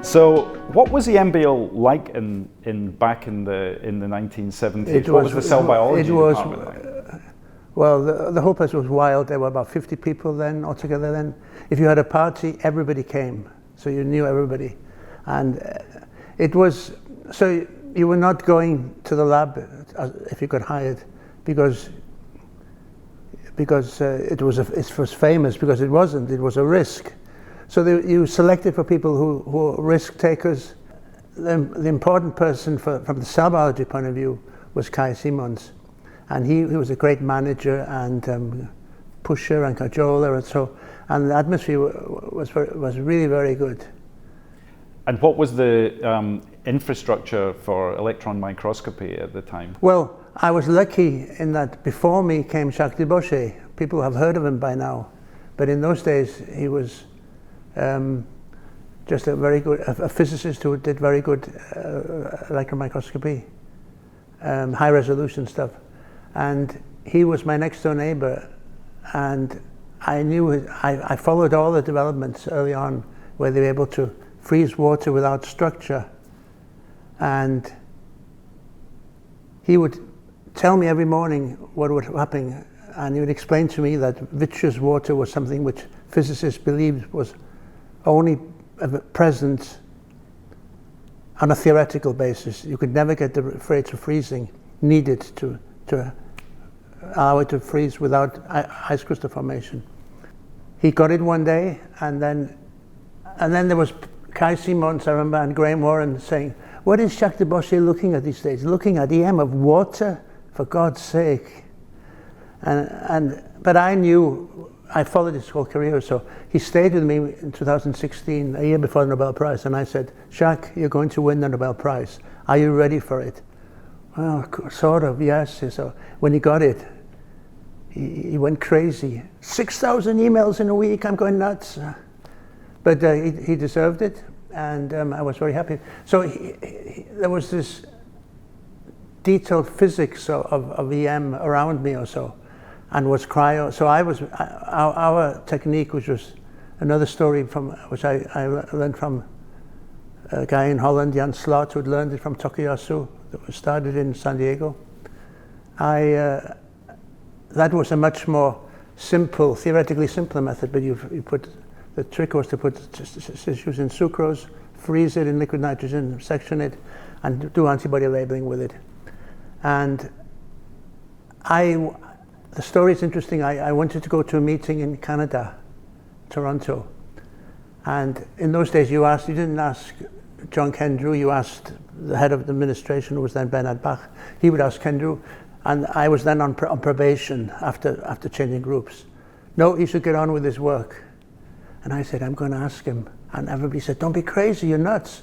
So, what was EMBL like back in the 1970s? What was the cell biology department like? Well, the whole place was wild. There were about 50 people then altogether. Then, if you had a party, everybody came, so you knew everybody, and it was so you were not going to the lab if you got hired because it was famous, because it wasn't. It was a risk. So you selected for people who were risk takers. The important person from the cell biology point of view was Kai Simons, and he was a great manager and pusher and cajoler, and the atmosphere was really very good. And what was the infrastructure for electron microscopy at the time? Well, I was lucky in that before me came Jacques Debauché. People have heard of him by now, but in those days he was just a very good a physicist who did very good electron microscopy, high resolution stuff, and he was my next door neighbor, and I followed all the developments early on where they were able to freeze water without structure, and he would tell me every morning what was happening, and he would explain to me that vitreous water was something which physicists believed was only present on a theoretical basis. You could never get the rate of freezing needed to allow it to freeze without ice crystal formation. He got it one day, and then there was Kai Simons, I remember, and Graham Warren saying, "What is Jacques Debauché looking at these days? Looking at EM of water, for God's sake." But I knew, I followed his whole career, so he stayed with me in 2016, a year before the Nobel Prize, and I said, "Jacques, you're going to win the Nobel Prize. Are you ready for it?" "Well, sort of, yes." So when he got it, he went crazy. 6,000 emails in a week, I'm going nuts. But he deserved it, and I was very happy. So there was this detailed physics of EM around me or so, and was cryo. So our technique, which was another story which I learned from a guy in Holland, Jan Slot, who had learned it from Tokuyasu, that was started in San Diego. That was a much more simple, theoretically simpler method, but the trick was to put tissues in sucrose, freeze it in liquid nitrogen, section it, and do antibody labeling with it. And the story is interesting. I wanted to go to a meeting in Canada, Toronto, and in those days you didn't ask John Kendrew, you asked the head of the administration, who was then Bernard Bach. He would ask Kendrew, and I was then on probation after changing groups. "No, he should get on with his work." And I said, "I'm going to ask him." And everybody said, "Don't be crazy, you're nuts."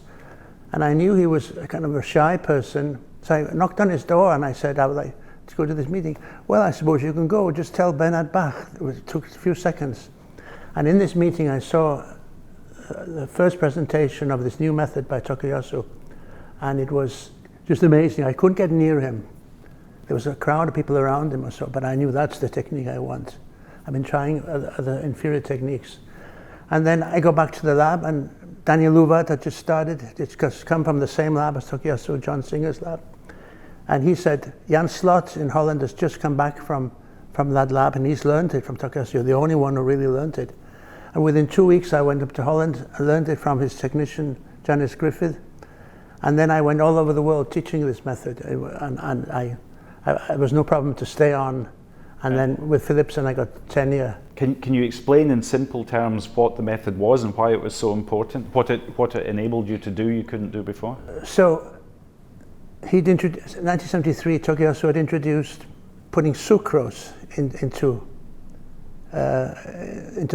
And I knew he was a kind of a shy person, so I knocked on his door and I said, "I would like to go to this meeting." "Well, I suppose you can go, just tell Bernard Bach." It took a few seconds. And in this meeting I saw the first presentation of this new method by Tokuyasu, and it was just amazing. I couldn't get near him. There was a crowd of people around him or so, but I knew that's the technique I want. I've been trying other inferior techniques. And then I go back to the lab, and Daniel Louvart had just started. It's just come from the same lab as Tokuyasu, John Singer's lab. And he said, "Jan Slot in Holland has just come back from that lab, and he's learned it from Tokuyasu, the only one who really learned it." And within 2 weeks I went up to Holland and learned it from his technician, Gareth Griffiths. And then I went all over the world teaching this method, and it was no problem to stay on. And then with Philipson I got tenure. Can you explain in simple terms what the method was and why it was so important? What it enabled you to do you couldn't do before? So in 1973, Tokuyasu had introduced putting sucrose into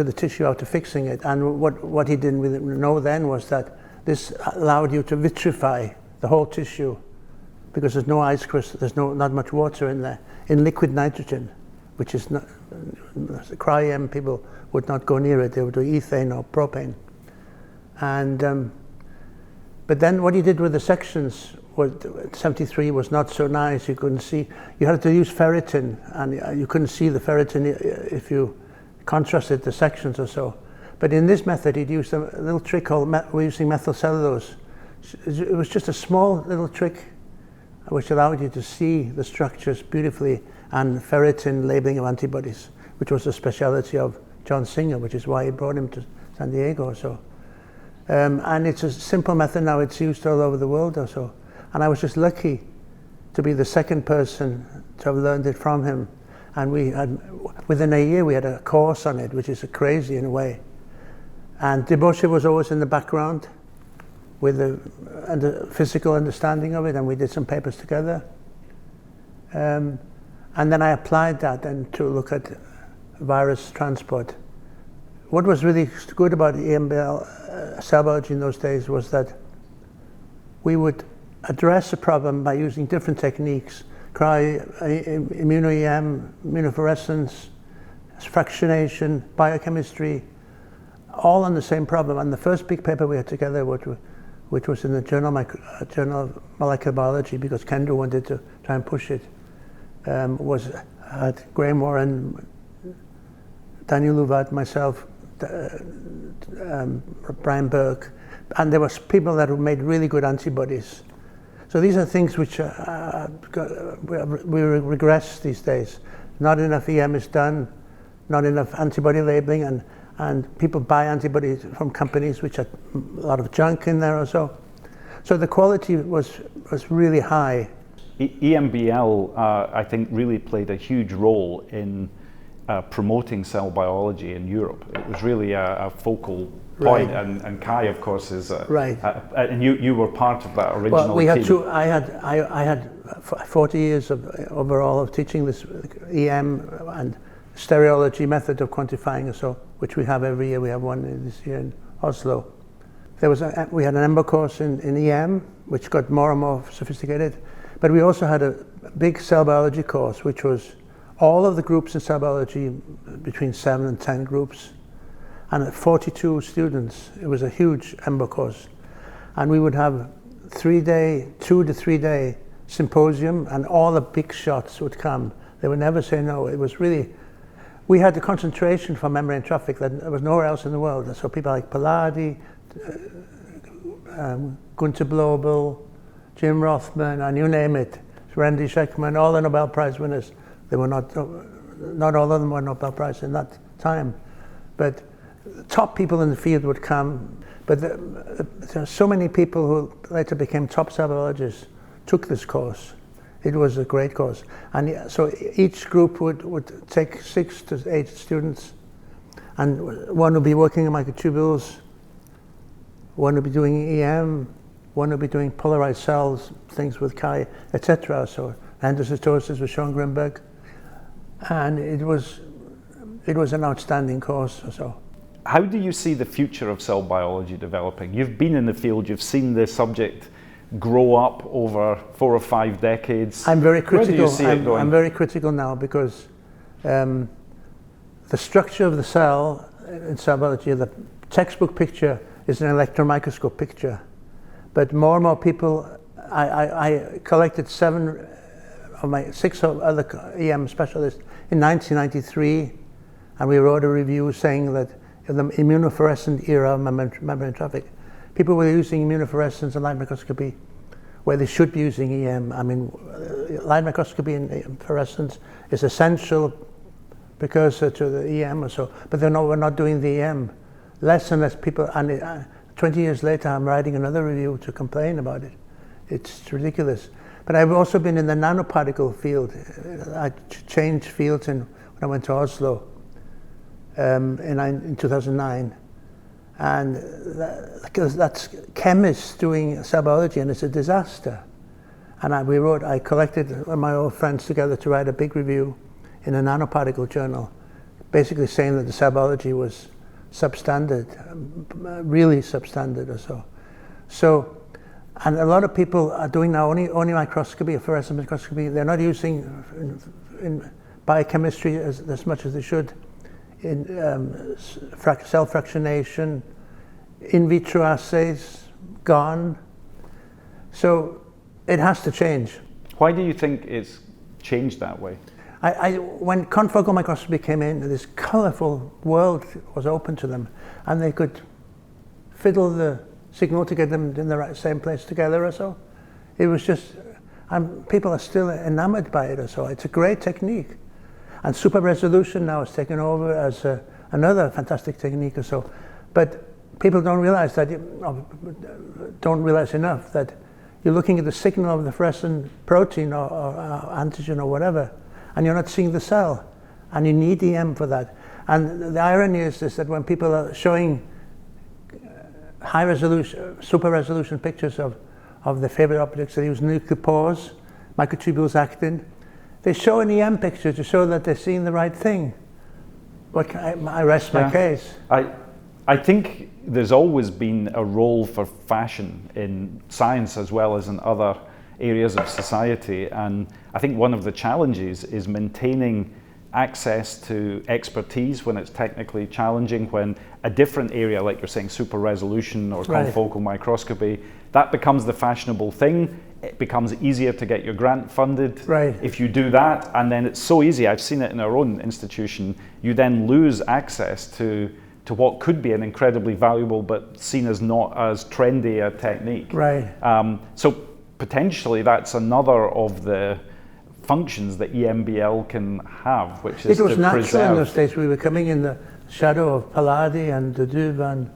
the tissue after fixing it. And what he didn't know then was that this allowed you to vitrify the whole tissue, because there's no ice crystal, there's not much water in there, in liquid nitrogen, which is not, cryo-EM people would not go near it. They would do ethane or propane. And but then what he did with the sections was 73 was not so nice. You couldn't see. You had to use ferritin, and you couldn't see the ferritin if you contrasted the sections or so. But in this method, he'd used a little trick called, we're using methyl cellulose. It was just a small little trick which allowed you to see the structures beautifully and ferritin labeling of antibodies, which was a speciality of John Singer, which is why he brought him to San Diego or so. And it's a simple method now, it's used all over the world or so. And I was just lucky to be the second person to have learned it from him. And we had, within a year, we had a course on it, which is crazy in a way. And Debauche was always in the background with the physical understanding of it, and we did some papers together. And then I applied that then to look at virus transport. What was really good about EMBL cell biology in those days was that we would address a problem by using different techniques, immuno-EM, immunofluorescence, fractionation, biochemistry, all on the same problem. And the first big paper we had together, which was in the Journal of Molecular Biology, because Kendra wanted to try and push it, had Graham Warren, Daniel Luvat, myself, Brian Burke, and there was people that made really good antibodies. So these are things which we regress these days. Not enough EM is done, not enough antibody labeling, and people buy antibodies from companies which had a lot of junk in there or so. So the quality was really high. EMBL, I think, really played a huge role in promoting cell biology in Europe. It was really a focal point, right. And Kai, of course, is right. And you were part of that original. Well, we had team. I had 40 years overall of teaching this EM and stereology method of quantifying, or so, which we have every year. We have one this year in Oslo. We had an EMBL course in EM, which got more and more sophisticated, but we also had a big cell biology course, which was all of the groups in cell biology, between 7 and 10 groups, and 42 students. It was a huge EMBL course. And we would have 2 to 3 day symposium, and all the big shots would come. They would never say no. It was really, we had the concentration for membrane traffic that there was nowhere else in the world. So people like Pallaди, Gunther Blobel, Jim Rothman, and you name it, Randy Sheckman, all the Nobel Prize winners. They were not all of them were Nobel Prize in that time, but top people in the field would come. But there are so many people who later became top cell biologists took this course. It was a great course, and so each group would take 6 to 8 students, and one would be working in microtubules, one would be doing EM, one would be doing polarized cells, things with Kai, etc. So endocytosis with Sean Grimberg. And it was an outstanding course. So, how do you see the future of cell biology developing? You've been in the field, you've seen the subject grow up over 4 or 5 decades. I'm very critical. Where do you see it going? I'm very critical now because the structure of the cell in cell biology, the textbook picture is an electron microscope picture, but more and more people. I collected 7 of my 6 other EM specialists in 1993, and we wrote a review saying that in the immunofluorescent era of membrane traffic, people were using immunofluorescence and light microscopy where they should be using EM. I mean, light microscopy and fluorescence is essential precursor to the EM or so, but we're not doing the EM. Less and less people, and 20 years later I'm writing another review to complain about it. It's ridiculous. But I've also been in the nanoparticle field. I changed fields when I went to Oslo in 2009. And that's chemists doing cell biology, and it's a disaster. And I collected my old friends together to write a big review in a nanoparticle journal, basically saying that the cell biology was substandard, really substandard or so. So, and a lot of people are doing now only microscopy or fluorescent microscopy. They're not using in biochemistry as much as they should. In cell fractionation, in vitro assays, gone. So it has to change. Why do you think it's changed that way? when confocal microscopy came in, this colourful world was open to them, and they could fiddle the signal to get them in the same place together or so. It was just, and people are still enamored by it or so. It's a great technique. And super resolution now is taken over as another fantastic technique or so. But people don't realize that, don't realize enough that you're looking at the signal of the fluorescent protein or antigen or whatever, and you're not seeing the cell. And you need EM for that. And the irony is this, that when people are showing high resolution, super resolution pictures of their favorite objects, they use nuclear pores, microtubules actin. They show an EM picture to show that they're seeing the right thing. But I rest my case. I think there's always been a role for fashion in science as well as in other areas of society, and I think one of the challenges is maintaining access to expertise when it's technically challenging, when a different area, like you're saying, super resolution or confocal microscopy, that becomes the fashionable thing. It becomes easier to get your grant funded if you do that, and then it's so easy. I've seen it in our own institution. You then lose access to what could be an incredibly valuable but seen as not as trendy a technique. So potentially that's another of the functions that EMBL can have, which is to preserve. It was natural in those days. We were coming in the shadow of Palladio and Duduve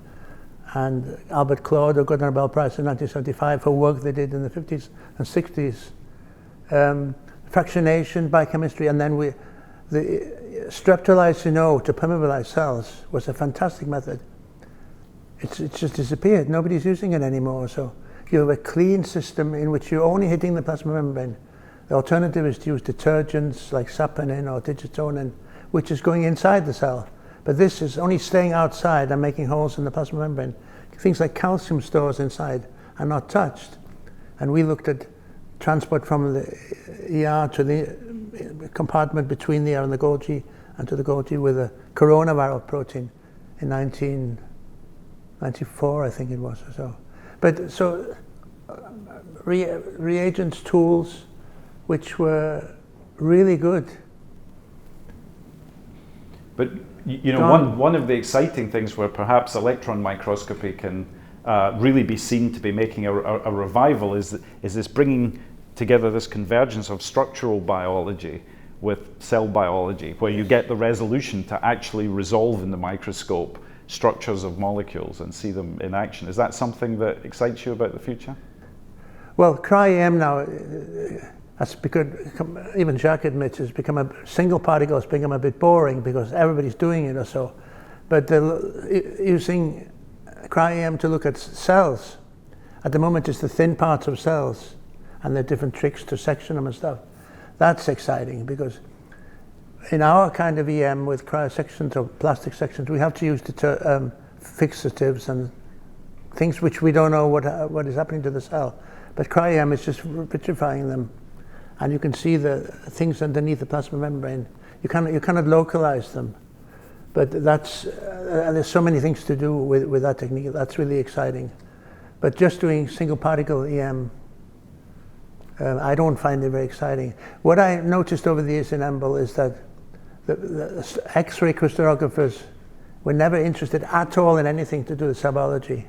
and Albert Claude, who got the Nobel Prize in 1975 for work they did in the 50s and 60s. Fractionation, biochemistry, and then the streptolysine O to permeabilize cells was a fantastic method. It's just disappeared. Nobody's using it anymore. So you have a clean system in which you're only hitting the plasma membrane. The alternative is to use detergents like saponin or digitonin, which is going inside the cell. But this is only staying outside and making holes in the plasma membrane. Things like calcium stores inside are not touched. And we looked at transport from the ER to the compartment between the ER and the Golgi, and to the Golgi with a coronavirus protein in 1994, I think it was, or so. But so reagents, tools, which were really good. But you know, one of the exciting things where perhaps electron microscopy can really be seen to be making a revival is this bringing together this convergence of structural biology with cell biology, where you get the resolution to actually resolve in the microscope structures of molecules and see them in action. Is that something that excites you about the future? Well, cryo-EM now, that's because, even Jacques admits, it's become a single particle has become a bit boring because everybody's doing it or so. But using cryo-EM to look at cells, at the moment it's the thin parts of cells and the different tricks to section them and stuff. That's exciting because in our kind of EM with cryosections or plastic sections, we have to use fixatives and things which we don't know what is happening to the cell. But cryo-EM is just vitrifying them, and you can see the things underneath the plasma membrane. You cannot localize them, but that's there's so many things to do with that technique. That's really exciting. But just doing single particle EM, I don't find it very exciting. What I noticed over the years in EMBL is that the X-ray crystallographers were never interested at all in anything to do with cell biology,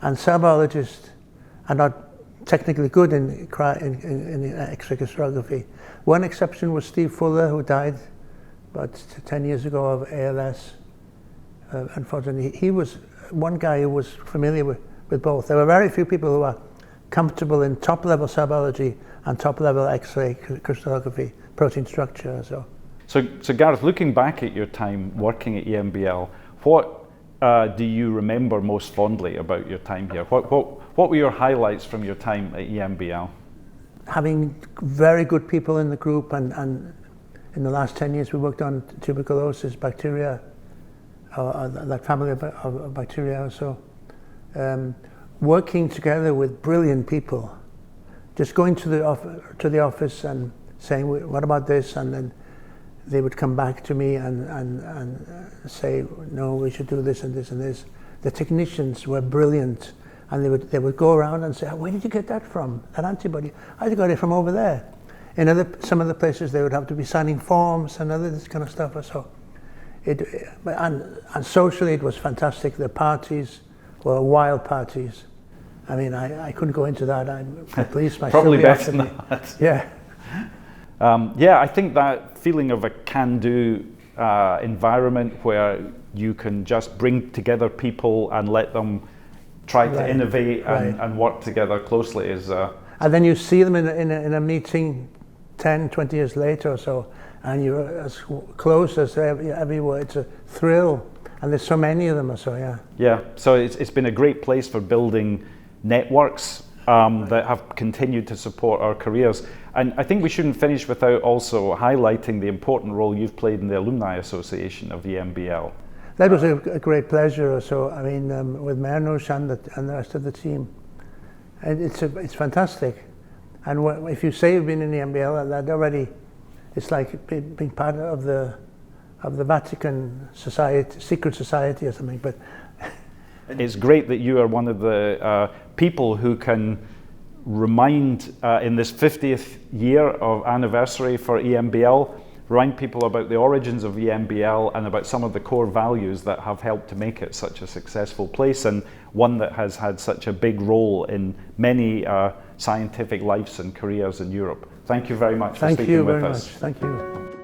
and cell biologists are not technically good in X-ray crystallography. One exception was Steve Fuller, who died about 10 years ago of ALS. Unfortunately, he was one guy who was familiar with both. There were very few people who are comfortable in top-level cell biology and top-level X-ray crystallography, protein structure. So Gareth, looking back at your time working at EMBL, what do you remember most fondly about your time here? What were your highlights from your time at EMBL? Having very good people in the group, and in the last 10 years we worked on tuberculosis, bacteria, that family of bacteria. So working together with brilliant people, just going to the office and saying, what about this? And then they would come back to me and say, no, we should do this and this and this. The technicians were brilliant, and they would go around and say, where did you get that from, that antibody? I got it from over there. In some of the places they would have to be signing forms and other this kind of stuff. So and socially it was fantastic. The parties were wild parties. I mean, I couldn't go into that. The police might probably better than that. Yeah. Yeah, I think that feeling of a can-do environment where you can just bring together people and let them try to innovate and work together closely is... And then you see them in a meeting 10, 20 years later or so, and you're as close as everywhere. It's a thrill, and there's so many of them or so, yeah. Yeah, so it's been a great place for building networks that have continued to support our careers. And I think we shouldn't finish without also highlighting the important role you've played in the Alumni Association of EMBL. That was a great pleasure. So I mean, with Mernush and the rest of the team, and it's fantastic. And if you say you've been in the EMBL, that already, it's like being part of the Vatican society, secret society or something. But it's great that you are one of the people who can remind in this 50th year of anniversary for EMBL, remind people about the origins of EMBL and about some of the core values that have helped to make it such a successful place, and one that has had such a big role in many scientific lives and careers in Europe. Thank you very much for speaking with us. Thank you very much. Thank you.